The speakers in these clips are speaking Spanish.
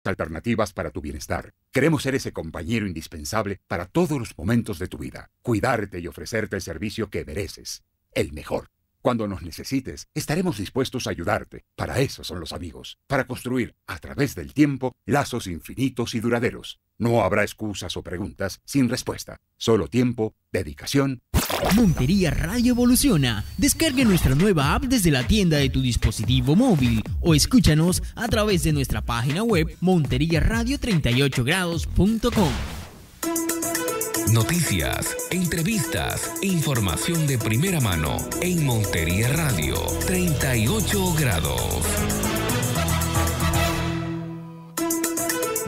alternativas para tu bienestar. Queremos ser ese compañero indispensable para todos los momentos de tu vida. Cuidarte y ofrecerte el servicio que mereces. El mejor. Cuando nos necesites, estaremos dispuestos a ayudarte. Para eso son los amigos. Para construir, a través del tiempo, lazos infinitos y duraderos. No habrá excusas o preguntas sin respuesta. Solo tiempo, dedicación. Montería Radio evoluciona. Descargue nuestra nueva app desde la tienda de tu dispositivo móvil o escúchanos a través de nuestra página web monteriaradio38grados.com. Noticias, entrevistas, información de primera mano en Montería Radio 38 grados.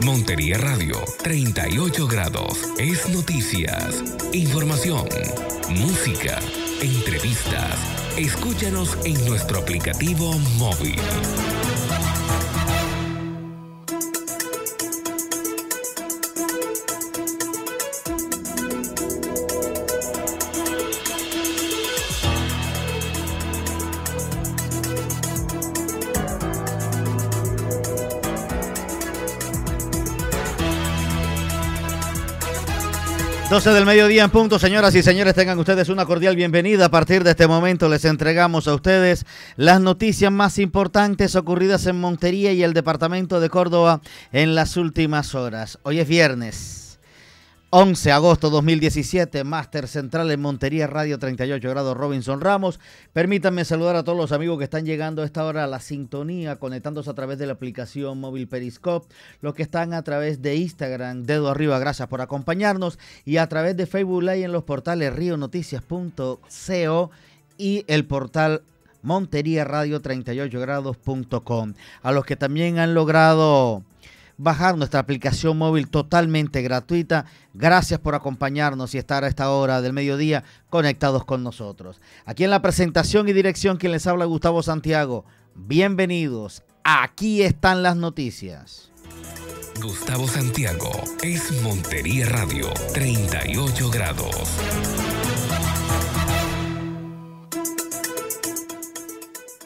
Montería Radio 38 grados es noticias, información, música, entrevistas. Escúchanos en nuestro aplicativo móvil. Doce del mediodía en punto, señoras y señores, tengan ustedes una cordial bienvenida. A partir de este momento les entregamos a ustedes las noticias más importantes ocurridas en Montería y el departamento de Córdoba en las últimas horas. Hoy es viernes 11 de agosto 2017, Máster Central en Montería Radio 38 grados, Robinson Ramos. Permítanme saludar a todos los amigos que están llegando a esta hora a la sintonía, conectándose a través de la aplicación móvil Periscope, los que están a través de Instagram, dedo arriba, gracias por acompañarnos, y a través de Facebook Live en los portales rionoticias.co y el portal monteriaradio38grados.com. A los que también han logrado bajar nuestra aplicación móvil totalmente gratuita, gracias por acompañarnos y estar a esta hora del mediodía conectados con nosotros. Aquí en la presentación y dirección, quien les habla, Gustavo Santiago. Bienvenidos, aquí están las noticias. Gustavo Santiago es Montería Radio 38 grados.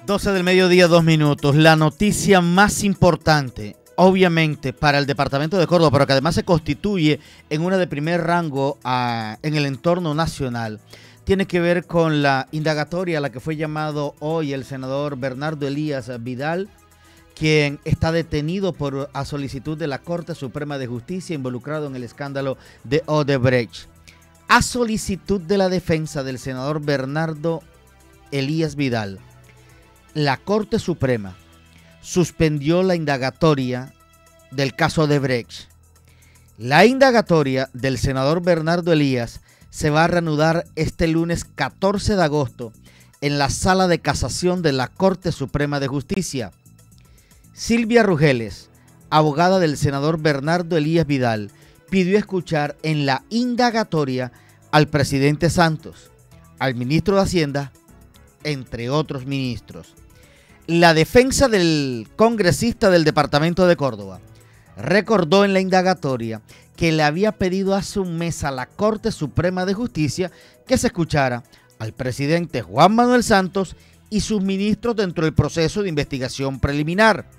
Doce del mediodía, 2 minutos. La noticia más importante, obviamente, para el departamento de Córdoba, pero que además se constituye en una de primer rango en el entorno nacional, tiene que ver con la indagatoria a la que fue llamado hoy el senador Bernardo Elías Vidal, quien está detenido a solicitud de la Corte Suprema de Justicia, involucrado en el escándalo de Odebrecht. A solicitud de la defensa del senador Bernardo Elías Vidal, la Corte Suprema suspendió la indagatoria del caso Odebrecht. La indagatoria del senador Bernardo Elías se va a reanudar este lunes 14 de agosto en la Sala de Casación de la Corte Suprema de Justicia. Silvia Rugeles, abogada del senador Bernardo Elías Vidal, pidió escuchar en la indagatoria al presidente Santos, al ministro de Hacienda, entre otros ministros. La defensa del congresista del departamento de Córdoba recordó en la indagatoria que le había pedido hace un mes a la Corte Suprema de Justicia que se escuchara al presidente Juan Manuel Santos y sus ministros dentro del proceso de investigación preliminar.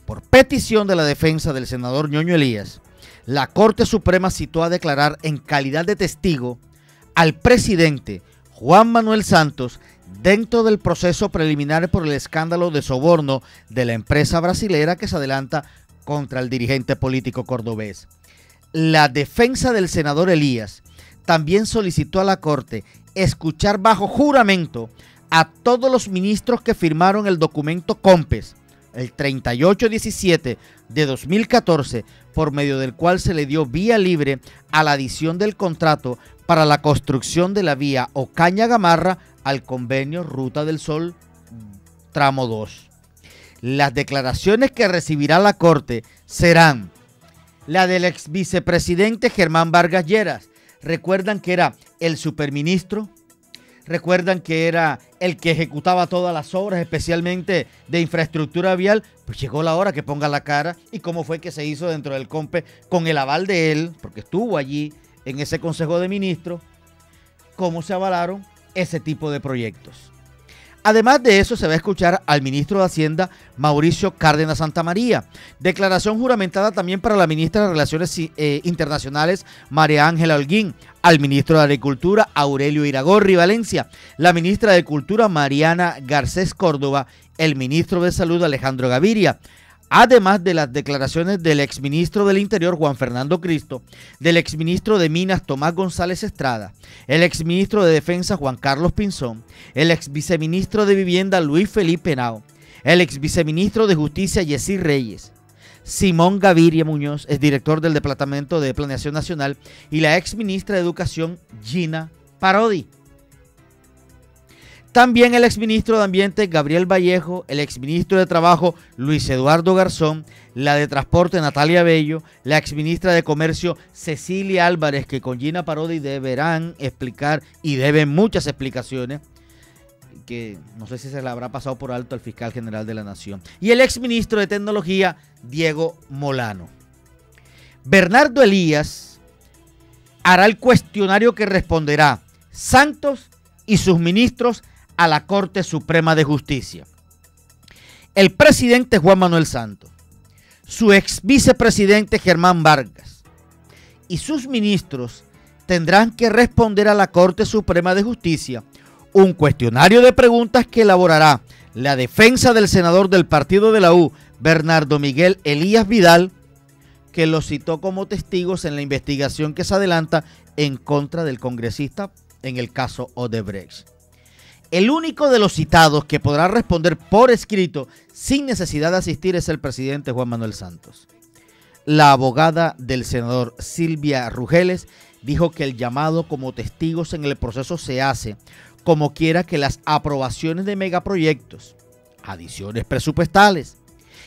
Por petición de la defensa del senador Ñoño Elías, la Corte Suprema citó a declarar en calidad de testigo al presidente Juan Manuel Santos dentro del proceso preliminar por el escándalo de soborno de la empresa brasilera que se adelanta contra el dirigente político cordobés. La defensa del senador Elías también solicitó a la Corte escuchar bajo juramento a todos los ministros que firmaron el documento COMPES, el 3817 de 2014, por medio del cual se le dio vía libre a la adición del contrato para la construcción de la vía Ocaña-Gamarra al convenio Ruta del Sol tramo 2. Las declaraciones que recibirá la Corte serán la del ex vicepresidente Germán Vargas Lleras. Recuerdan que era el superministro, recuerdan que era el que ejecutaba todas las obras, especialmente de infraestructura vial. Pues llegó la hora que ponga la cara y cómo fue que se hizo dentro del COMPE con el aval de él, porque estuvo allí en ese Consejo de Ministros, cómo se avalaron ese tipo de proyectos. Además de eso, se va a escuchar al ministro de Hacienda, Mauricio Cárdenas Santamaría. Declaración juramentada también para la ministra de Relaciones Internacionales, María Ángela Holguín. Al ministro de Agricultura, Aurelio Iragorri Valencia. La ministra de Cultura, Mariana Garcés Córdoba. El ministro de Salud, Alejandro Gaviria. Además de las declaraciones del exministro del Interior, Juan Fernando Cristo, del exministro de Minas, Tomás González Estrada, el exministro de Defensa, Juan Carlos Pinzón, el exviceministro de Vivienda, Luis Felipe Henao, el exviceministro de Justicia, Yesir Reyes, Simón Gaviria Muñoz, es director del Departamento de Planeación Nacional, y la exministra de Educación, Gina Parodi. También el exministro de Ambiente, Gabriel Vallejo, el exministro de Trabajo, Luis Eduardo Garzón, la de Transporte, Natalia Bello, la exministra de Comercio, Cecilia Álvarez, que con Gina Parodi deberán explicar y deben muchas explicaciones, que no sé si se le habrá pasado por alto al fiscal general de la Nación, y el exministro de Tecnología, Diego Molano. Bernardo Elías hará el cuestionario que responderá Santos y sus ministros a la Corte Suprema de Justicia. El presidente Juan Manuel Santos, su ex vicepresidente Germán Vargas y sus ministros tendrán que responder a la Corte Suprema de Justicia un cuestionario de preguntas que elaborará la defensa del senador del partido de la U, Bernardo Miguel Elías Vidal, que los citó como testigos en la investigación que se adelanta en contra del congresista en el caso Odebrecht. El único de los citados que podrá responder por escrito sin necesidad de asistir es el presidente Juan Manuel Santos. La abogada del senador Silvia Rugeles dijo que el llamado como testigos en el proceso se hace como quiera que las aprobaciones de megaproyectos, adiciones presupuestales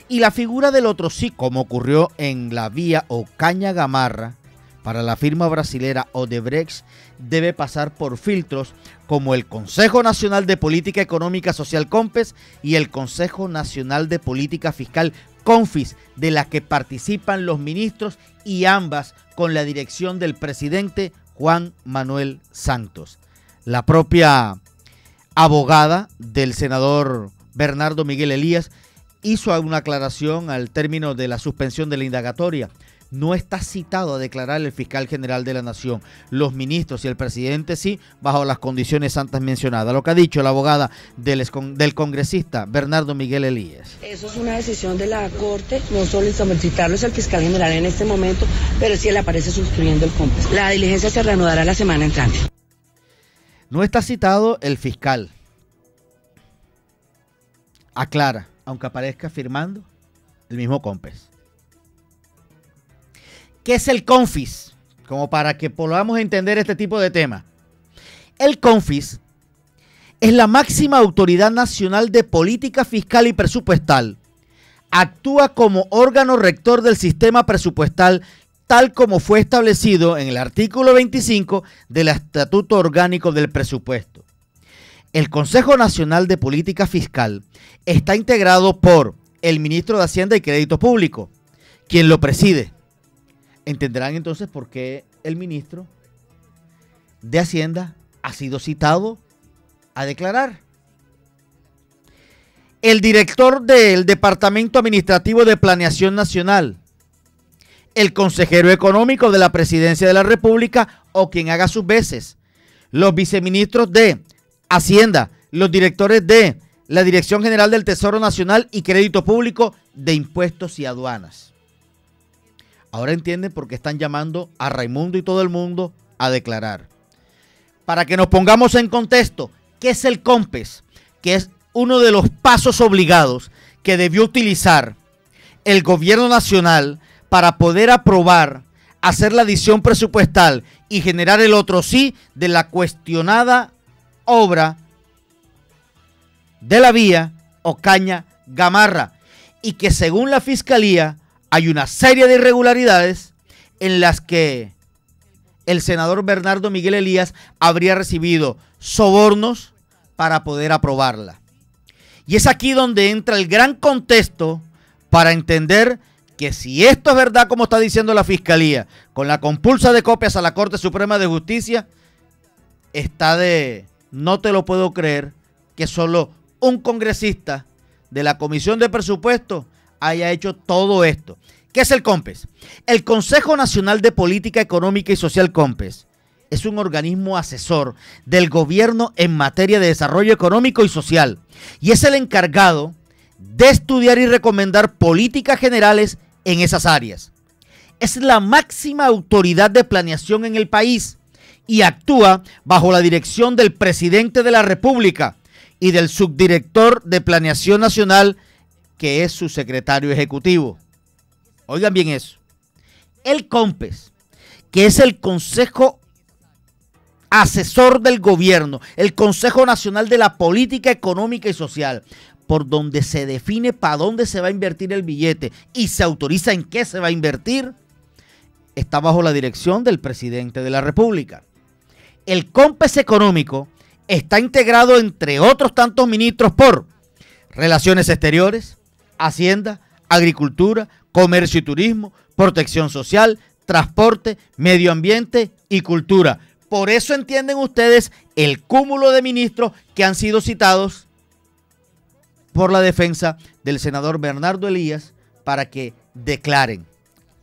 y la figura del otro sí, como ocurrió en la vía Ocaña Gamarra para la firma brasilera Odebrecht, debe pasar por filtros como el Consejo Nacional de Política Económica Social CONPES y el Consejo Nacional de Política Fiscal CONFIS, de la que participan los ministros y ambas con la dirección del presidente Juan Manuel Santos. La propia abogada del senador Bernardo Miguel Elías hizo una aclaración al término de la suspensión de la indagatoria. No está citado a declarar el fiscal general de la Nación. Los ministros y el presidente sí, bajo las condiciones antes mencionadas. Lo que ha dicho la abogada del congresista Bernardo Miguel Elías. Eso es una decisión de la Corte, no solo solicitarlo es el fiscal general en este momento, pero sí él aparece sustituyendo el CONPES. La diligencia se reanudará la semana entrante. No está citado el fiscal. Aclara, aunque aparezca firmando el mismo CONPES. ¿Qué es el CONFIS? Como para que podamos entender este tipo de temas. El CONFIS es la máxima autoridad nacional de política fiscal y presupuestal. Actúa como órgano rector del sistema presupuestal tal como fue establecido en el artículo 25 del Estatuto Orgánico del Presupuesto. El Consejo Nacional de Política Fiscal está integrado por el ministro de Hacienda y Crédito Público, quien lo preside. Entenderán entonces por qué el ministro de Hacienda ha sido citado a declarar. El director del Departamento Administrativo de Planeación Nacional, el consejero económico de la Presidencia de la República o quien haga sus veces, los viceministros de Hacienda, los directores de la Dirección General del Tesoro Nacional y Crédito Público de Impuestos y Aduanas. Ahora entienden por qué están llamando a Raimundo y todo el mundo a declarar. Para que nos pongamos en contexto, ¿qué es el CONPES? Que es uno de los pasos obligados que debió utilizar el gobierno nacional para poder aprobar, hacer la adición presupuestal y generar el otro sí de la cuestionada obra de la vía Ocaña Gamarra, y que según la Fiscalía hay una serie de irregularidades en las que el senador Bernardo Miguel Elías habría recibido sobornos para poder aprobarla. Y es aquí donde entra el gran contexto para entender que si esto es verdad como está diciendo la Fiscalía, con la compulsa de copias a la Corte Suprema de Justicia, está de no te lo puedo creer que solo un congresista de la Comisión de Presupuestos haya hecho todo esto. ¿Qué es el COMPES? El Consejo Nacional de Política Económica y Social, COMPES, es un organismo asesor del gobierno en materia de desarrollo económico y social y es el encargado de estudiar y recomendar políticas generales en esas áreas. Es la máxima autoridad de planeación en el país y actúa bajo la dirección del presidente de la República y del subdirector de Planeación Nacional, que es su secretario ejecutivo. Oigan bien eso. El COMPES, que es el Consejo Asesor del Gobierno, el Consejo Nacional de la Política Económica y Social, por donde se define para dónde se va a invertir el billete y se autoriza en qué se va a invertir, está bajo la dirección del presidente de la República. El COMPES económico está integrado, entre otros tantos ministros, por Relaciones Exteriores, Hacienda, Agricultura, Comercio y Turismo, Protección Social, Transporte, Medio Ambiente y Cultura. Por eso entienden ustedes el cúmulo de ministros que han sido citados por la defensa del senador Bernardo Elías para que declaren.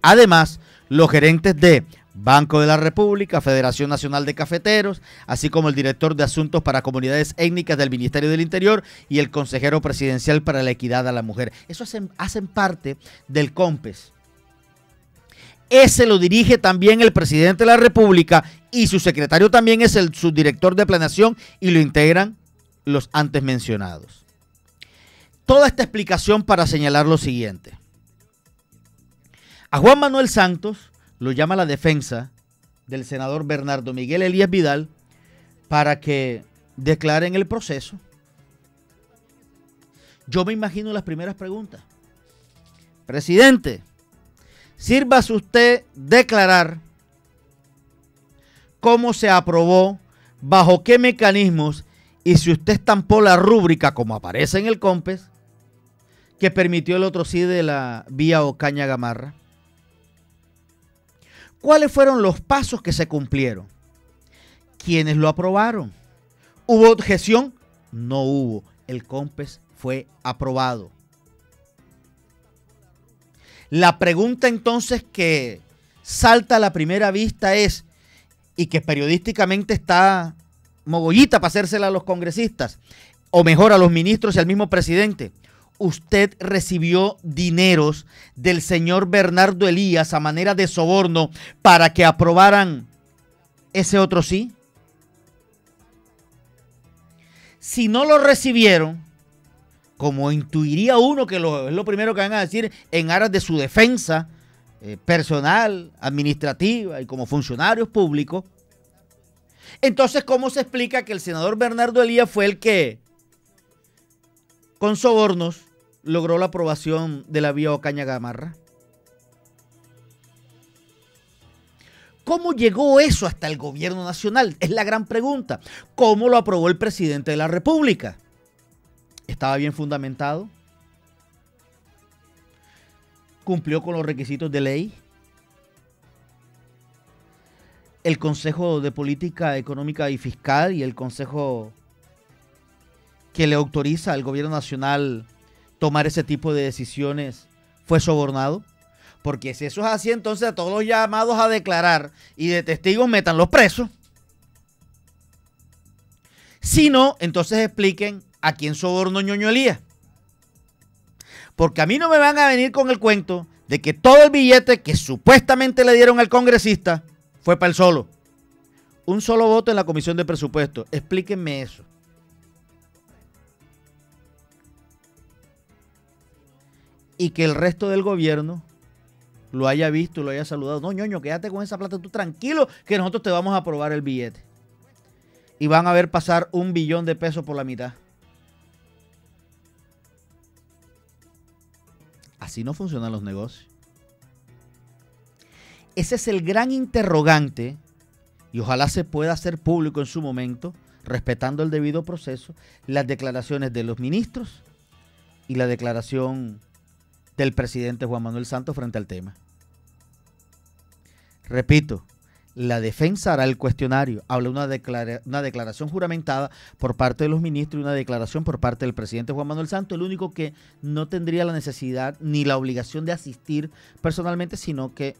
Además, los gerentes de Banco de la República, Federación Nacional de Cafeteros, así como el director de Asuntos para Comunidades Étnicas del Ministerio del Interior y el consejero presidencial para la Equidad a la Mujer. Eso hacen parte del COMPES. Ese lo dirige también el presidente de la República y su secretario también es el subdirector de planeación y lo integran los antes mencionados. Toda esta explicación para señalar lo siguiente. A Juan Manuel Santos lo llama la defensa del senador Bernardo Miguel Elías Vidal para que declaren el proceso. Yo me imagino las primeras preguntas. Presidente, sírvase usted declarar cómo se aprobó, bajo qué mecanismos y si usted estampó la rúbrica como aparece en el COMPES que permitió el otro sí de la vía Ocaña Gamarra. ¿Cuáles fueron los pasos que se cumplieron? ¿Quiénes lo aprobaron? ¿Hubo objeción? No hubo. El COMPES fue aprobado. La pregunta entonces que salta a la primera vista es, y que periodísticamente está mogollita para hacérsela a los congresistas, o mejor a los ministros y al mismo presidente. ¿Usted recibió dineros del señor Bernardo Elías a manera de soborno para que aprobaran ese otro sí? Si no lo recibieron, como intuiría uno que es lo primero que van a decir en aras de su defensa personal, administrativa y como funcionarios públicos, entonces ¿cómo se explica que el senador Bernardo Elías fue el que con sobornos logró la aprobación de la vía Ocaña Gamarra? ¿Cómo llegó eso hasta el gobierno nacional? Es la gran pregunta. ¿Cómo lo aprobó el presidente de la República? ¿Estaba bien fundamentado? ¿Cumplió con los requisitos de ley? El Consejo de Política Económica y Fiscal y el Consejo que le autoriza al gobierno nacional tomar ese tipo de decisiones fue sobornado. Porque si eso es así, entonces a todos los llamados a declarar y de testigos metan los presos. Si no, entonces expliquen a quién sobornó Ñoño Elías. Porque a mí no me van a venir con el cuento de que todo el billete que supuestamente le dieron al congresista fue para él solo. Un solo voto en la Comisión de Presupuestos. Explíquenme eso. Y que el resto del gobierno lo haya visto, lo haya saludado. No, Ñoño, quédate con esa plata tú tranquilo, que nosotros te vamos a aprobar el billete. Y van a ver pasar $1 billón de pesos por la mitad. Así no funcionan los negocios. Ese es el gran interrogante y ojalá se pueda hacer público en su momento, respetando el debido proceso, las declaraciones de los ministros y la declaración del presidente Juan Manuel Santos frente al tema. Repito, La defensa hará el cuestionario. Habla una declaración juramentada por parte de los ministros y una declaración por parte del presidente Juan Manuel Santos, el único que no tendría la necesidad ni la obligación de asistir personalmente, sino que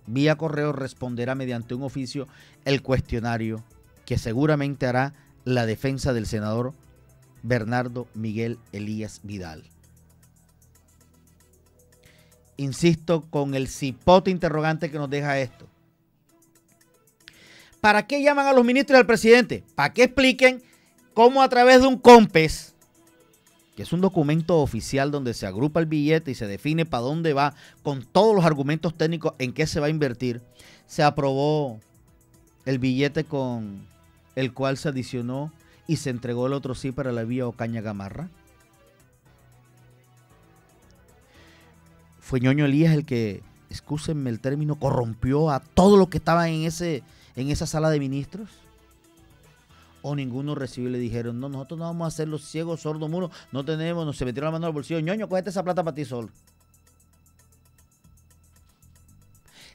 vía correo responderá mediante un oficio el cuestionario que seguramente hará la defensa del senador Bernardo Miguel Elías Vidal. Insisto con el cipote interrogante que nos deja esto. ¿Para qué llaman a los ministros y al presidente? Para que expliquen cómo a través de un COMPES, que es un documento oficial donde se agrupa el billete y se define para dónde va, con todos los argumentos técnicos en qué se va a invertir, se aprobó el billete con el cual se adicionó y se entregó el otro sí para la vía Ocaña Gamarra. Fue Ñoño Elías el que, excúsenme el término, corrompió a todos los que estaban en esa sala de ministros. O ninguno recibió y le dijeron, no, nosotros no vamos a hacer los ciegos, sordos, muros, no tenemos, nos se metieron la mano al bolsillo, Ñoño, cógete esa plata para ti solo.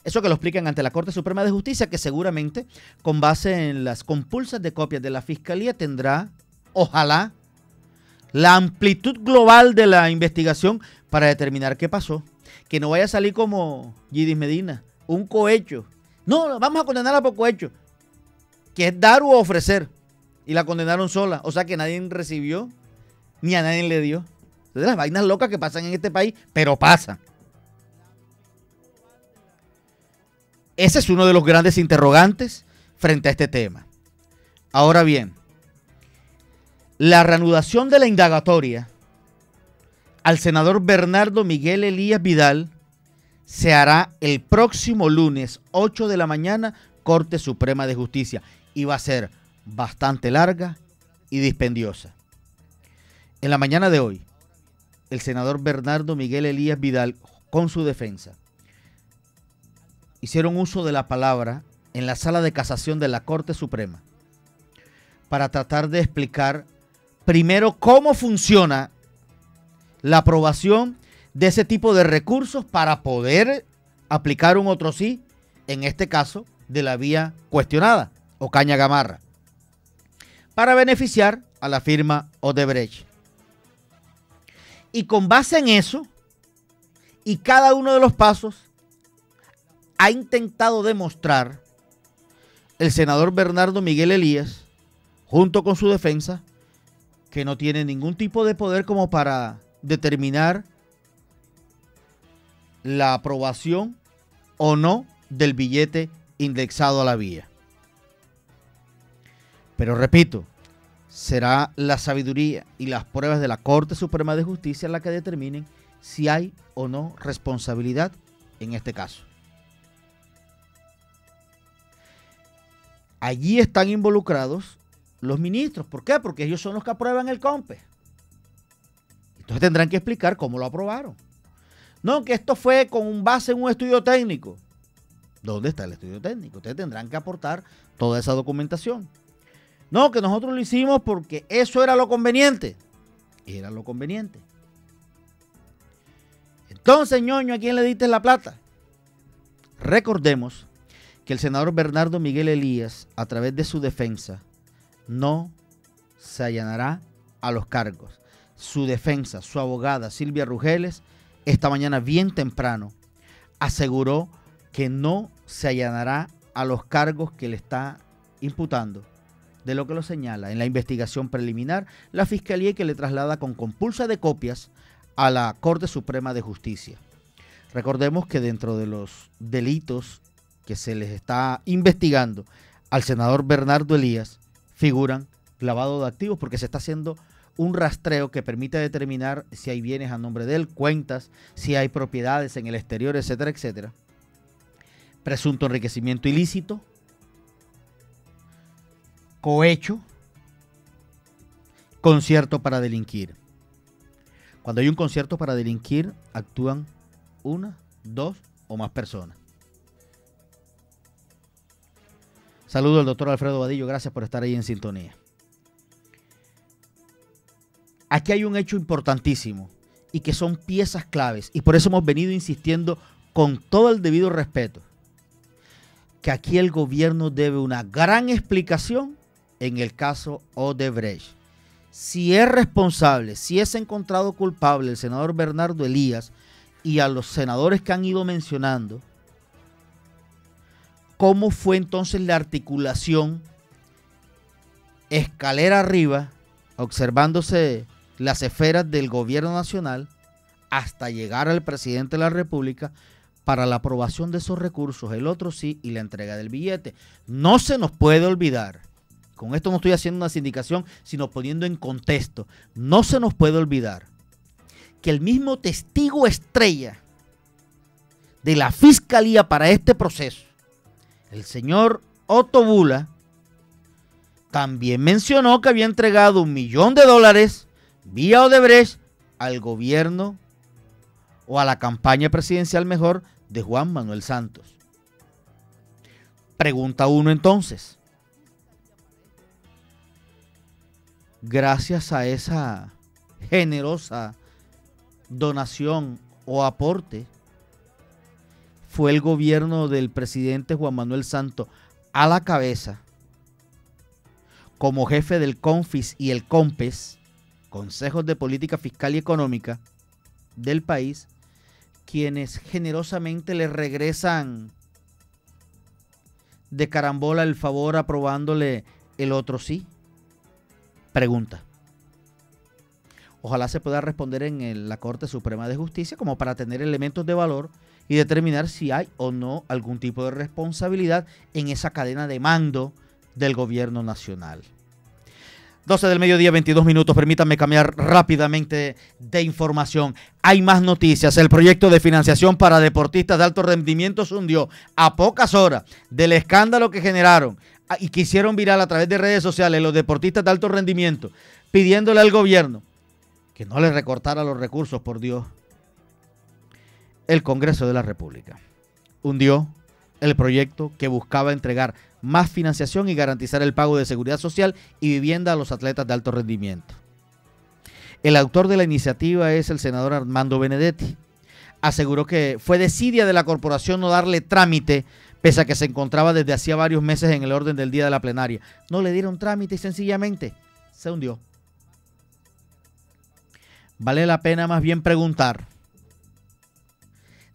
Eso que lo explican ante la Corte Suprema de Justicia, que seguramente, con base en las compulsas de copias de la Fiscalía, tendrá, ojalá, la amplitud global de la investigación para determinar qué pasó. Que no vaya a salir como Yidis Medina, un cohecho. No, vamos a condenarla por cohecho, que es dar u ofrecer. Y la condenaron sola. O sea que nadie recibió, ni a nadie le dio. Entonces, las vainas locas que pasan en este país, pero pasan. Ese es uno de los grandes interrogantes frente a este tema. Ahora bien, la reanudación de la indagatoria al senador Bernardo Miguel Elías Vidal se hará el próximo lunes, 8 de la mañana, Corte Suprema de Justicia. Y va a ser bastante larga y dispendiosa. En la mañana de hoy, el senador Bernardo Miguel Elías Vidal, con su defensa, hicieron uso de la palabra en la sala de casación de la Corte Suprema para tratar de explicar primero cómo funciona la aprobación de ese tipo de recursos para poder aplicar un otro sí, en este caso de la vía cuestionada, Ocaña Gamarra, para beneficiar a la firma Odebrecht. Y con base en eso, y cada uno de los pasos, ha intentado demostrar el senador Bernardo Miguel Elías, junto con su defensa, que no tiene ningún tipo de poder como para determinar la aprobación o no del billete indexado a la vía. Pero repito, será la sabiduría y las pruebas de la Corte Suprema de Justicia la que determinen si hay o no responsabilidad en este caso. Allí están involucrados los ministros. ¿Por qué? Porque ellos son los que aprueban el COMPES. Entonces tendrán que explicar cómo lo aprobaron. No, que esto fue con base en un estudio técnico. ¿Dónde está el estudio técnico? Ustedes tendrán que aportar toda esa documentación. No, que nosotros lo hicimos porque eso era lo conveniente. Era lo conveniente. Entonces, Ñoño, ¿a quién le diste la plata? Recordemos que el senador Bernardo Miguel Elías, a través de su defensa, no se allanará a los cargos. Su defensa, su abogada Silvia Rugeles, esta mañana bien temprano, aseguró que no se allanará a los cargos que le está imputando, de lo que lo señala en la investigación preliminar la Fiscalía, y que le traslada con compulsa de copias a la Corte Suprema de Justicia. Recordemos que dentro de los delitos que se les está investigando al senador Bernardo Elías figuran lavado de activos, porque se está haciendo un rastreo que permite determinar si hay bienes a nombre de él, cuentas, si hay propiedades en el exterior, etcétera, etcétera. Presunto enriquecimiento ilícito, cohecho, concierto para delinquir. Cuando hay un concierto para delinquir, actúan una, dos o más personas. Saludo al doctor Alfredo Vadillo, gracias por estar ahí en sintonía. Aquí hay un hecho importantísimo y que son piezas claves, y por eso hemos venido insistiendo con todo el debido respeto, que aquí el gobierno debe una gran explicación en el caso Odebrecht. Si es responsable, si es encontrado culpable el senador Bernardo Elías y a los senadores que han ido mencionando, ¿cómo fue entonces la articulación escalera arriba, observándose las esferas del gobierno nacional, hasta llegar al presidente de la República para la aprobación de esos recursos, el otro sí, y la entrega del billete? No se nos puede olvidar, con esto no estoy haciendo una sindicación, sino poniendo en contexto, no se nos puede olvidar que el mismo testigo estrella de la Fiscalía para este proceso, el señor Otto Bula, también mencionó que había entregado $1 millón vía Odebrecht al gobierno o a la campaña presidencial mejor de Juan Manuel Santos. Pregunta uno entonces, gracias a esa generosa donación o aporte, fue el gobierno del presidente Juan Manuel Santos a la cabeza como jefe del CONFIS y el COMPES, Consejos de Política Fiscal y Económica del país, quienes generosamente le regresan de carambola el favor aprobándole el otro sí. Pregunta. Ojalá se pueda responder en la Corte Suprema de Justicia como para tener elementos de valor y determinar si hay o no algún tipo de responsabilidad en esa cadena de mando del gobierno nacional. 12 del mediodía, 22 minutos. Permítanme cambiar rápidamente de información. Hay más noticias. El proyecto de financiación para deportistas de alto rendimiento se hundió a pocas horas del escándalo que generaron y que hicieron viral a través de redes sociales los deportistas de alto rendimiento, pidiéndole al gobierno que no les recortara los recursos, por Dios. El Congreso de la República hundió el proyecto que buscaba entregar más financiación y garantizar el pago de seguridad social y vivienda a los atletas de alto rendimiento. El autor de la iniciativa es el senador Armando Benedetti. Aseguró que fue desidia de la corporación no darle trámite, pese a que se encontraba desde hacía varios meses en el orden del día de la plenaria. No le dieron trámite y sencillamente se hundió. Vale la pena más bien preguntar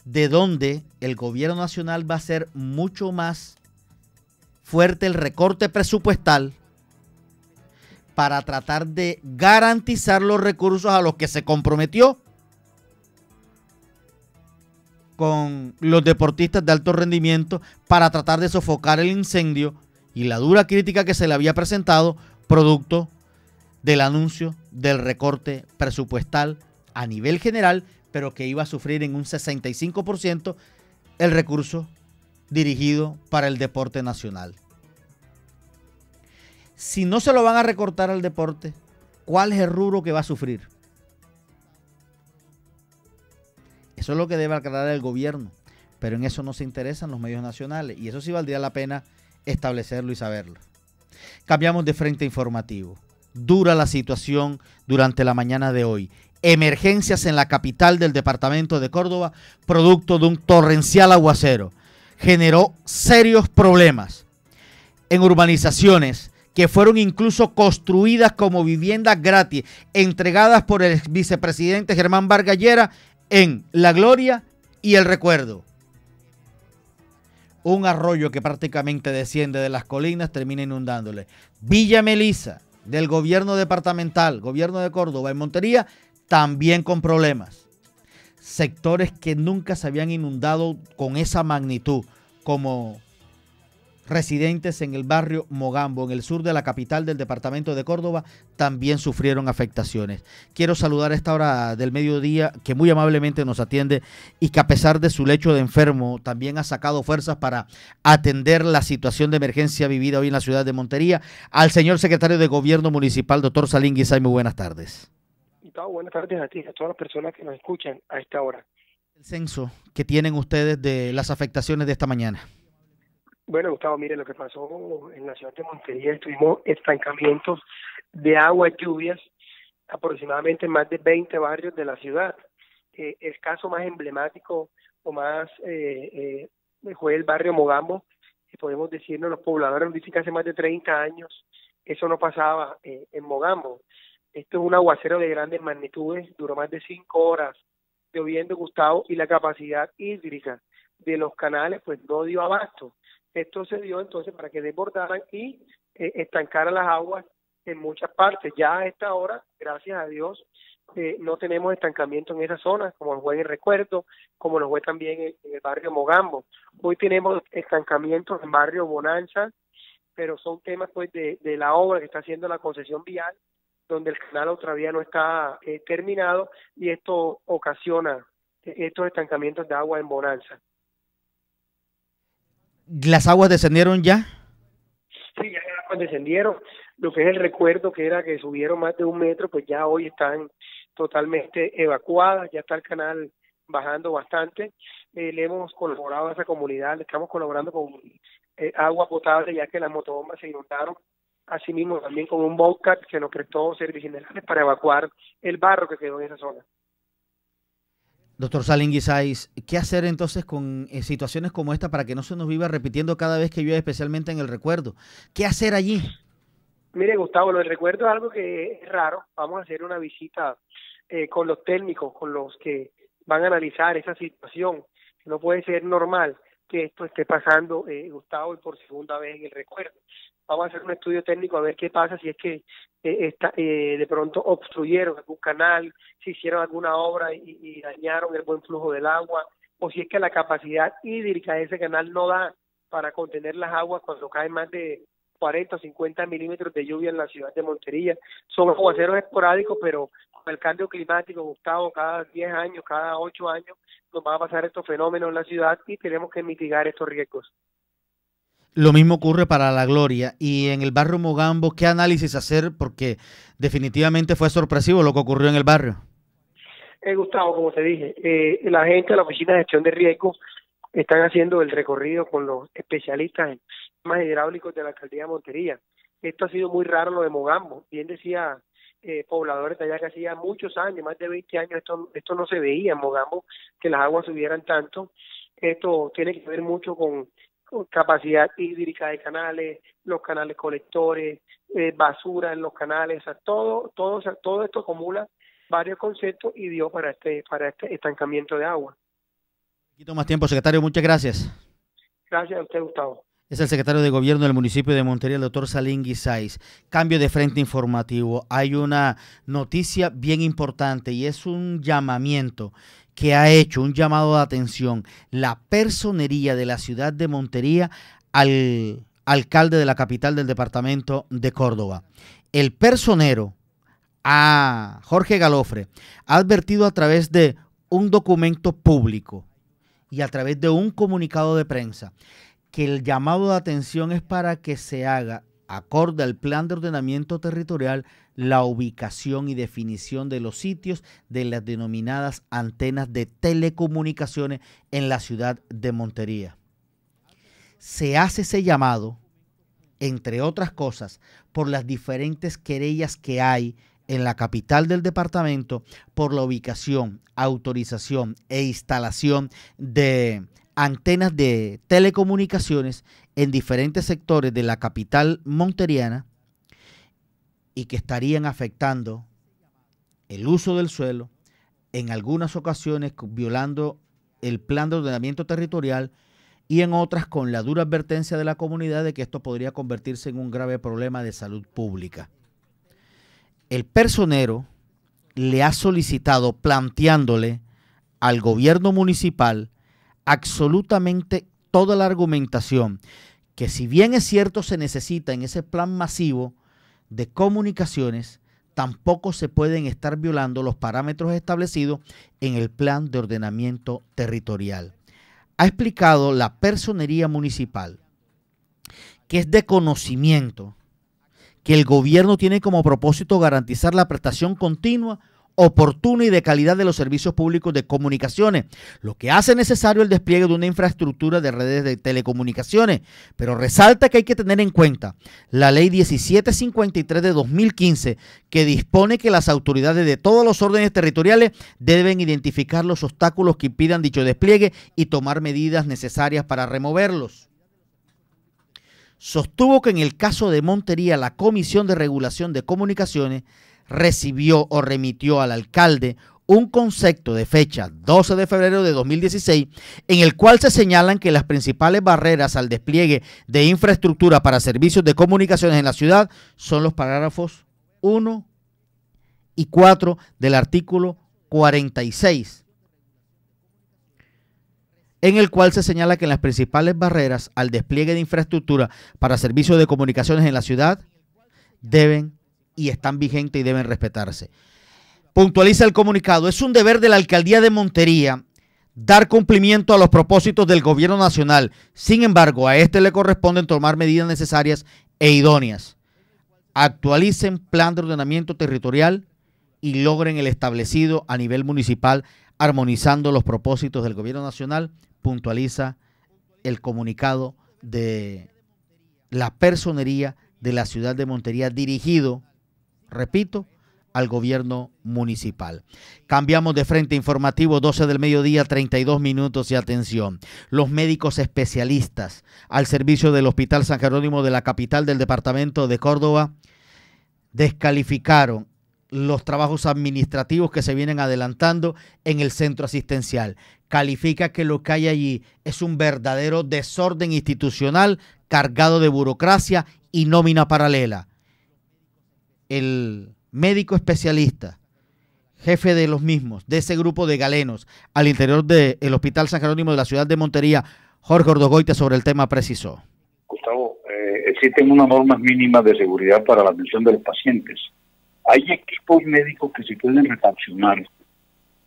de dónde el gobierno nacional va a ser mucho más fuerte el recorte presupuestal para tratar de garantizar los recursos a los que se comprometió con los deportistas de alto rendimiento para tratar de sofocar el incendio y la dura crítica que se le había presentado producto del anuncio del recorte presupuestal a nivel general, pero que iba a sufrir en un 65% el recurso dirigido para el deporte nacional. Si no se lo van a recortar al deporte, ¿cuál es el rubro que va a sufrir? Eso es lo que debe aclarar el gobierno, pero en eso no se interesan los medios nacionales y eso sí valdría la pena establecerlo y saberlo. Cambiamos de frente informativo. Dura la situación durante la mañana de hoy. Emergencias en la capital del departamento de Córdoba, producto de un torrencial aguacero. Generó serios problemas en urbanizaciones que fueron incluso construidas como viviendas gratis, entregadas por el vicepresidente Germán Vargas Llera en La Gloria y El Recuerdo. Un arroyo que prácticamente desciende de las colinas termina inundándole. Villa Melisa, del gobierno departamental, gobierno de Córdoba, en Montería, también con problemas. Sectores que nunca se habían inundado con esa magnitud, como residentes en el barrio Mogambo, en el sur de la capital del departamento de Córdoba, también sufrieron afectaciones. Quiero saludar a esta hora del mediodía, que muy amablemente nos atiende y que a pesar de su lecho de enfermo, también ha sacado fuerzas para atender la situación de emergencia vivida hoy en la ciudad de Montería, al señor secretario de Gobierno Municipal, doctor Salim Guisay. Muy buenas tardes. Buenas tardes a ti y a todas las personas que nos escuchan a esta hora. El censo que tienen ustedes de las afectaciones de esta mañana. Bueno, Gustavo, mire, lo que pasó en la ciudad de Montería, tuvimos estancamientos de agua y lluvias, aproximadamente en más de 20 barrios de la ciudad. El caso más emblemático o más fue el barrio Mogambo, podemos decirnos, los pobladores nos dicen que hace más de 30 años eso no pasaba en Mogambo. Esto es un aguacero de grandes magnitudes, duró más de 5 horas lloviendo, Gustavo, y la capacidad hídrica de los canales pues no dio abasto. Esto se dio entonces para que desbordaran y estancaran las aguas en muchas partes. Ya a esta hora, gracias a Dios, no tenemos estancamiento en esas zonas, como lo fue en el Recuerdo, como lo fue también en el barrio Mogambo. Hoy tenemos estancamientos en barrio Bonanza, pero son temas pues de la obra que está haciendo la concesión vial, donde el canal todavía no está terminado, y esto ocasiona estos estancamientos de agua en Bonanza. ¿Las aguas descendieron ya? Sí, ya las aguas descendieron. Lo que es el Recuerdo, que era que subieron más de 1 metro, pues ya hoy están totalmente evacuadas, ya está el canal bajando bastante. Le hemos colaborado a esa comunidad, le estamos colaborando con agua potable, ya que las motobombas se inundaron. Asimismo, también con un Bobcat que nos prestó Servicios Generales para evacuar el barro que quedó en esa zona. Doctor Salim Guisáiz, ¿qué hacer entonces con situaciones como esta para que no se nos viva repitiendo cada vez que llueve, especialmente en el Recuerdo? ¿Qué hacer allí? Mire, Gustavo, lo del Recuerdo es algo que es raro. Vamos a hacer una visita con los técnicos, con los que van a analizar esa situación. No puede ser normal que esto esté pasando, Gustavo, y por segunda vez en el Recuerdo. Vamos a hacer un estudio técnico a ver qué pasa, si es que de pronto obstruyeron algún canal, si hicieron alguna obra y dañaron el buen flujo del agua, o si es que la capacidad hídrica de ese canal no da para contener las aguas cuando caen más de 40 o 50 milímetros de lluvia en la ciudad de Montería. Son aguaceros esporádicos, pero con el cambio climático, Gustavo, cada 10 años, cada 8 años, nos van a pasar estos fenómenos en la ciudad y tenemos que mitigar estos riesgos. Lo mismo ocurre para La Gloria. Y en el barrio Mogambo, ¿qué análisis hacer? Porque definitivamente fue sorpresivo lo que ocurrió en el barrio. Gustavo, como te dije, la gente de la Oficina de Gestión de Riesgos están haciendo el recorrido con los especialistas en temas hidráulicos de la alcaldía de Montería. Esto ha sido muy raro, lo de Mogambo. Bien decía pobladores de allá que hacía muchos años, más de 20 años, esto no se veía en Mogambo, que las aguas subieran tanto. Esto tiene que ver mucho con capacidad hídrica de canales, los canales colectores, basura en los canales, o sea, todo esto acumula varios conceptos y dio para este estancamiento de agua. Un poquito más tiempo, secretario, muchas gracias. Gracias a usted, Gustavo. Es el secretario de Gobierno del municipio de Montería, el doctor Salim Guisáiz. Cambio de frente informativo. Hay una noticia bien importante y es un llamamiento que ha hecho, un llamado de atención, la personería de la ciudad de Montería al alcalde de la capital del departamento de Córdoba. El personero, a Jorge Galofre, ha advertido a través de un documento público y a través de un comunicado de prensa que el llamado de atención es para que se haga, acorde al plan de ordenamiento territorial, la ubicación y definición de los sitios de las denominadas antenas de telecomunicaciones en la ciudad de Montería. Se hace ese llamado, entre otras cosas, por las diferentes querellas que hay en la capital del departamento por la ubicación, autorización e instalación de antenas de telecomunicaciones en diferentes sectores de la capital monteriana y que estarían afectando el uso del suelo, en algunas ocasiones violando el plan de ordenamiento territorial y en otras con la dura advertencia de la comunidad de que esto podría convertirse en un grave problema de salud pública. El personero le ha solicitado, planteándole al gobierno municipal absolutamente toda la argumentación, que si bien es cierto se necesita en ese plan masivo de comunicaciones, tampoco se pueden estar violando los parámetros establecidos en el plan de ordenamiento territorial. Ha explicado la personería municipal que es de conocimiento que el gobierno tiene como propósito garantizar la prestación continua, oportuna y de calidad de los servicios públicos de comunicaciones, lo que hace necesario el despliegue de una infraestructura de redes de telecomunicaciones, pero resalta que hay que tener en cuenta la ley 1753 de 2015, que dispone que las autoridades de todos los órdenes territoriales deben identificar los obstáculos que impidan dicho despliegue y tomar medidas necesarias para removerlos. sostuvo que en el caso de Montería la Comisión de Regulación de Comunicaciones recibió o remitió al alcalde un concepto de fecha 12 de febrero de 2016 en el cual se señalan que las principales barreras al despliegue de infraestructura para servicios de comunicaciones en la ciudad son los parágrafos 1 y 4 del artículo 46, en el cual se señala que las principales barreras al despliegue de infraestructura para servicios de comunicaciones en la ciudad deben y están vigentes y deben respetarse. Puntualiza el comunicado: es un deber de la alcaldía de Montería dar cumplimiento a los propósitos del gobierno nacional. Sin embargo, a este le corresponden tomar medidas necesarias e idóneas. Actualicen plan de ordenamiento territorial y logren el establecido a nivel municipal, armonizando los propósitos del gobierno nacional, puntualiza el comunicado de la personería de la ciudad de Montería dirigido, repito, al gobierno municipal. Cambiamos de frente informativo, 12 del mediodía, 32 minutos y atención. Los médicos especialistas al servicio del Hospital San Jerónimo de la capital del departamento de Córdoba descalificaron los trabajos administrativos que se vienen adelantando en el centro asistencial. Califica que lo que hay allí es un verdadero desorden institucional cargado de burocracia y nómina paralela. El médico especialista, jefe de los mismos, de ese grupo de galenos al interior del Hospital San Jerónimo de la ciudad de Montería, Jorge Ordogoitia, sobre el tema precisó. Gustavo, existen unas normas mínimas de seguridad para la atención de los pacientes. Hay equipos médicos que se pueden refaccionar,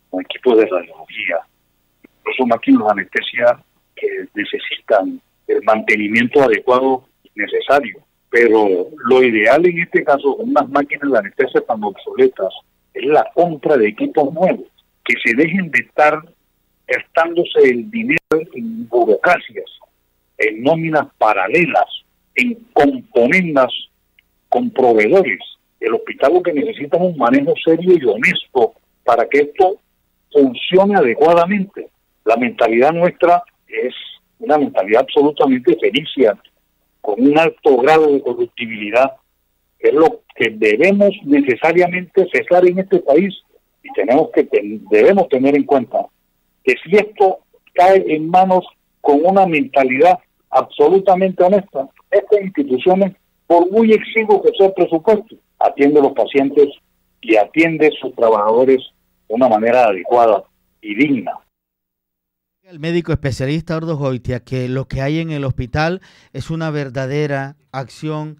o equipos de radiología, incluso máquinas de anestesia que necesitan el mantenimiento adecuado y necesario. Pero lo ideal en este caso, con unas máquinas de anestesia tan obsoletas, es la compra de equipos nuevos, que se dejen de estar gastándose el dinero en burocracias, en nóminas paralelas, en componendas con proveedores. El hospital lo que necesita es un manejo serio y honesto para que esto funcione adecuadamente. La mentalidad nuestra es una mentalidad absolutamente fenicia, con un alto grado de corruptibilidad, que es lo que debemos necesariamente cesar en este país, y debemos tener en cuenta que si esto cae en manos con una mentalidad absolutamente honesta, estas instituciones, por muy exiguo que sea el presupuesto, atiende a los pacientes y atiende a sus trabajadores de una manera adecuada y digna. El médico especialista Ordogoitia que lo que hay en el hospital es una verdadera acción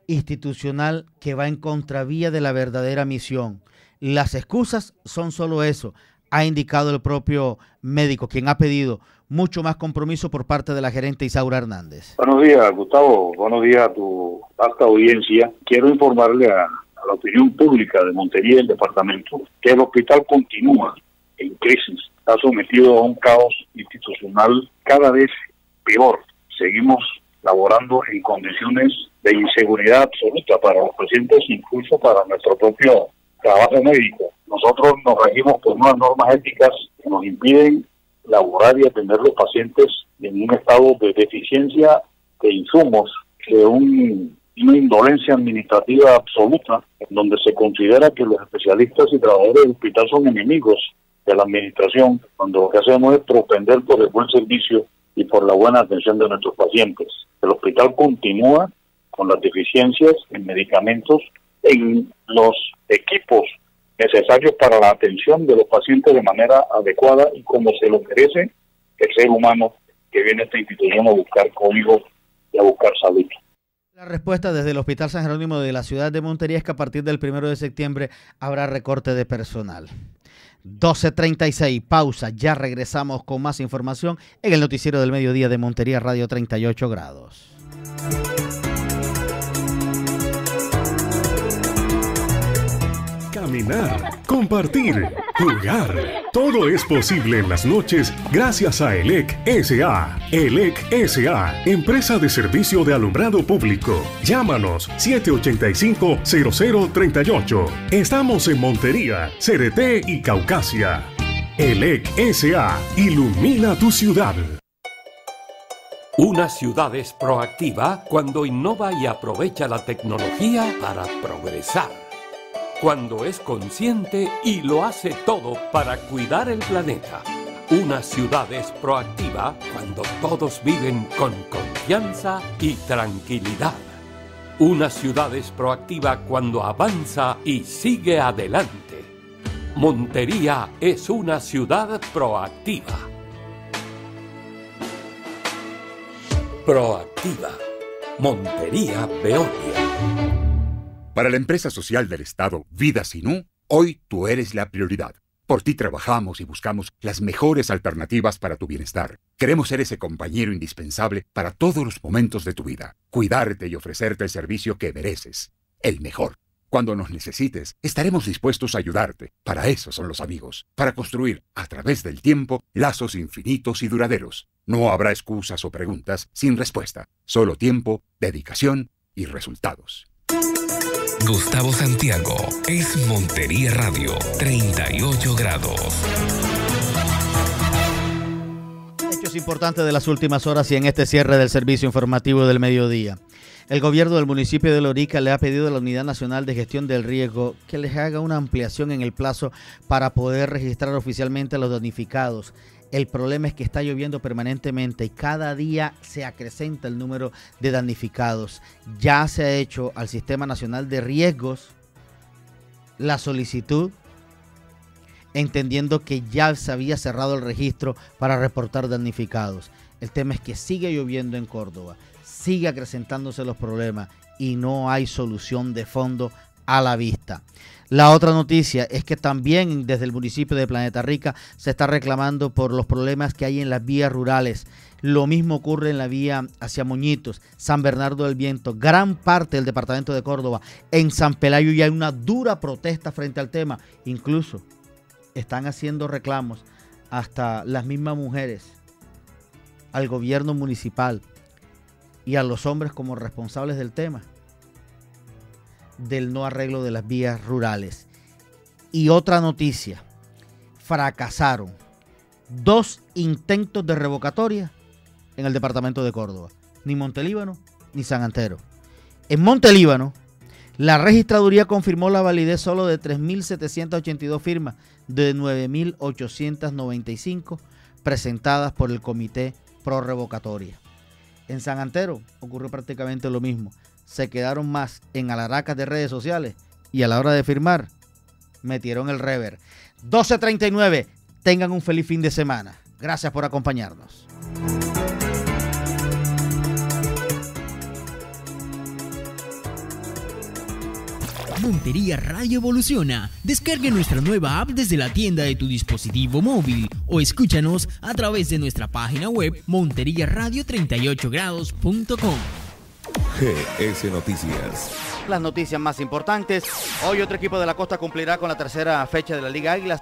institucional que va en contravía de la verdadera misión. Las excusas son solo eso, ha indicado el propio médico, quien ha pedido mucho más compromiso por parte de la gerente Isaura Hernández. Buenos días, Gustavo. Buenos días a tu vasta audiencia. Quiero informarle a la opinión pública de Montería y el departamento que el hospital continúa en crisis. Está sometido a un caos institucional cada vez peor. Seguimos laborando en condiciones de inseguridad absoluta para los pacientes, incluso para nuestro propio trabajo médico. Nosotros nos regimos por unas normas éticas que nos impiden laborar y atender a los pacientes en un estado de deficiencia de insumos, de una indolencia administrativa absoluta, en donde se considera que los especialistas y trabajadores del hospital son enemigos de la administración, cuando lo que hacemos es propender por el buen servicio y por la buena atención de nuestros pacientes. El hospital continúa con las deficiencias en medicamentos, en los equipos necesarios para la atención de los pacientes de manera adecuada y como se lo merece el ser humano que viene a esta institución a buscar código y a buscar salud. La respuesta desde el Hospital San Jerónimo de la ciudad de Montería es que a partir del 1 de septiembre habrá recorte de personal. 12:36, pausa, ya regresamos con más información en el noticiero del mediodía de Montería Radio 38 grados. Caminar, compartir, jugar. Todo es posible en las noches gracias a ELEC S.A. ELEC S.A., empresa de servicio de alumbrado público. Llámanos 785-0038. Estamos en Montería, Cereté y Caucasia. ELEC S.A. ilumina tu ciudad. Una ciudad es proactiva cuando innova y aprovecha la tecnología para progresar. Cuando es consciente y lo hace todo para cuidar el planeta. Una ciudad es proactiva cuando todos viven con confianza y tranquilidad. Una ciudad es proactiva cuando avanza y sigue adelante. Montería es una ciudad proactiva. Proactiva. Montería Veolia. Para la empresa social del Estado Vida Sinú, hoy tú eres la prioridad. Por ti trabajamos y buscamos las mejores alternativas para tu bienestar. Queremos ser ese compañero indispensable para todos los momentos de tu vida. Cuidarte y ofrecerte el servicio que mereces. El mejor. Cuando nos necesites, estaremos dispuestos a ayudarte. Para eso son los amigos. Para construir, a través del tiempo, lazos infinitos y duraderos. No habrá excusas o preguntas sin respuesta. Solo tiempo, dedicación y resultados. Gustavo Santiago es Montería Radio, 38 grados. Hechos importantes de las últimas horas y en este cierre del servicio informativo del mediodía. El gobierno del municipio de Lorica le ha pedido a la Unidad Nacional de Gestión del Riesgo que les haga una ampliación en el plazo para poder registrar oficialmente a los damnificados. El problema es que está lloviendo permanentemente y cada día se acrecenta el número de damnificados. Ya se ha hecho al Sistema Nacional de Riesgos la solicitud, entendiendo que ya se había cerrado el registro para reportar damnificados. El tema es que sigue lloviendo en Córdoba, sigue acrecentándose los problemas y no hay solución de fondo a la vista. La otra noticia es que también desde el municipio de Planeta Rica se está reclamando por los problemas que hay en las vías rurales. Lo mismo ocurre en la vía hacia Moñitos, San Bernardo del Viento, gran parte del departamento de Córdoba. En San Pelayo ya hay una dura protesta frente al tema. Incluso están haciendo reclamos hasta las mismas mujeres al gobierno municipal y a los hombres como responsables del tema del no arreglo de las vías rurales. Y otra noticia, fracasaron 2 intentos de revocatoria en el departamento de Córdoba, ni Montelíbano ni San Antero. En Montelíbano, la registraduría confirmó la validez solo de 3.782 firmas de 9.895 presentadas por el Comité Pro Revocatoria. En San Antero ocurrió prácticamente lo mismo. Se quedaron más en alaracas de redes sociales y a la hora de firmar metieron el rever. 12:39, tengan un feliz fin de semana. Gracias por acompañarnos. Montería Radio evoluciona. Descargue nuestra nueva app desde la tienda de tu dispositivo móvil o escúchanos a través de nuestra página web monteriaradio38grados.com. GS Noticias. Las noticias más importantes. Hoy otro equipo de la costa cumplirá con la tercera fecha de la Liga Águilas.